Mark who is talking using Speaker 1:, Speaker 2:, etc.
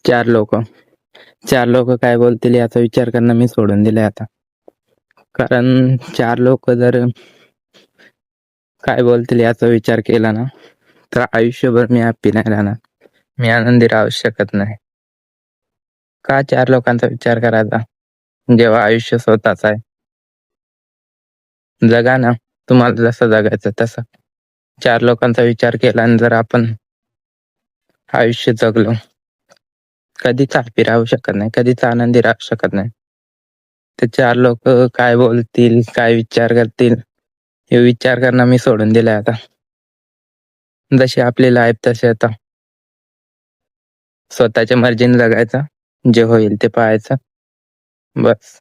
Speaker 1: चार लोक चार लोक काय बोलतील याचा विचार करणं मी सोडून दिलंय आता. कारण चार लोक जर काय बोलतील याचा विचार केला ना, तर आयुष्यभर मी हॅप्पी नाही राहणार. मी आनंदी राहू शकत नाही. का चार लोकांचा विचार करायचा जेव्हा आयुष्य स्वतःच आहे? जगा ना, तुम्हाला जसं जगायचं तसं. चार लोकांचा विचार केला आणि जर आपण आयुष्य जगलो, कधीच हॅप्पी राहू शकत नाही, कधीच आनंदी राहू शकत नाही. ते चार लोक काय बोलतील, काय विचार करतील, हे विचार करणं मी सोडून दिलंय आता. जशी आपली लाईफ तशी आता. स्वतःच्या मर्जीने जगायचं, जे होईल ते पाहायचं, बस.